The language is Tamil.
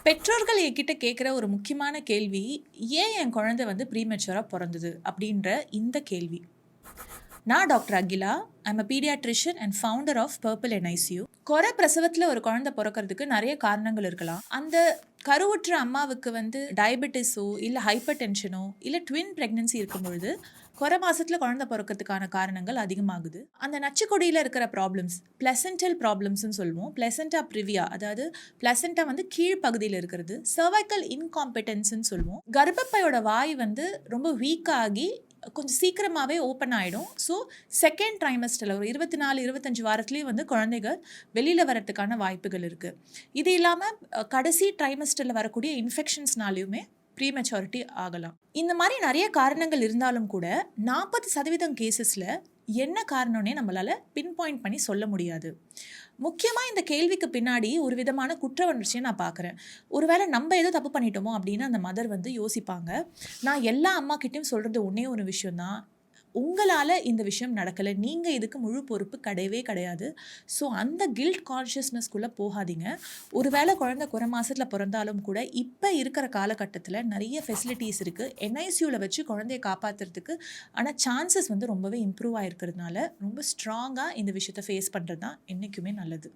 பெற்றோர்கள் என்கிட்ட கேட்குற ஒரு முக்கியமான கேள்வி, "ஏன் என் குழந்தை வந்து ப்ரீமெச்சூரா பொறந்தது?" அப்படின்ற இந்த கேள்வி. நான் doctor Akila. I'm a paediatrician and founder of Purple NICU. கொற பிரசவத்துல ஒரு குழந்தை பொறக்கறதுக்கு நெறைய காரணங்கள் இருக்கலாம். அந்த கருவுற்ற அம்மாவுக்கு வந்து டயபெட்டிஸோ, இல்ல ஹைப்பர் டென்ஷனோ, இல்ல ட்வின் பிரெக்னன்சி இருக்கும் பொழுது, கொற மாசத்துல குழந்தை பொறக்கறதுக்கான காரணங்கள் அதிகமாகுது. அந்த நச்சுக்கொடியில இருக்கிற ப்ராப்ளம்ஸ், பிளசென்டல் ப்ராப்ளம்ஸ்ன்னு சொல்லுவோம். பிளசென்டா ப்ரிவியா, அதாவது பிளசென்டா வந்து கீழ் பகுதியில இருக்கிறது. சர்வைக்கல் இன்காம்பெட்டன்ஸ்ன்னு சொல்லுவோம். கர்ப்பப்பையோட வாய் வந்து ரொம்ப வீக் ஆகி கொஞ்சம் சீக்கிரமாவே ஓப்பன் ஆயிடும். ஸோ, செகண்ட் ட்ரைமஸ்டர்ல ஒரு 24, 25 வாரத்திலேயே வந்து குழந்தைகள் வெளியில வரதுக்கான வாய்ப்புகள் இருக்கு. இது இல்லாம கடைசி ட்ரைமஸ்டர்ல வரக்கூடிய இன்ஃபெக்ஷன்ஸ்னாலயுமே ப்ரீமெச்சூரிட்டி ஆகலாம். இந்த மாரி நெறைய காரணங்கள் இருந்தாலும் கூட 40% கேஸஸ்ல என்ன காரணம்னே நம்மளால பின் பாயிண்ட் பண்ணி சொல்ல முடியாது. முக்கியமா இந்த கேள்விக்கு பின்னாடி ஒரு விதமான குற்ற உணர்ச்சிய நான் பார்க்குறேன். ஒருவேளை நம்ம ஏதோ தப்பு பண்ணிட்டோமோ அப்படின்னு அந்த மதர் வந்து யோசிப்பாங்க. நான் எல்லா அம்மாகிட்டயும் சொல்றது ஒண்ணே ஒரு விஷயம் தான். உங்களால இந்த விஷயம் நடக்கல. நீங்க இதுக்கு முழு பொறுப்பு கிடையவே கிடையாது. ஸோ அந்த கில்ட் கான்ஷியஸ்னஸ்குள்ள போகாதீங்க. ஒருவேளை குழந்தை குறை மாசத்துல பொறந்தாலும் கூட, இப்ப இருக்கிற காலகட்டத்தில நெறைய ஃபெசிலிட்டீஸ் இருக்கு. என்ஐசியூல வச்சு குழந்தைய காப்பாத்துறதுக்கு ஆனா சான்சஸ் வந்து ரொம்பவே இம்ப்ரூவ் ஆயிருக்கிறதுனால, ரொம்ப ஸ்ட்ராங்கா இந்த விஷயத்த ஃபேஸ் பண்றது தான் என்னைக்குமே நல்லது.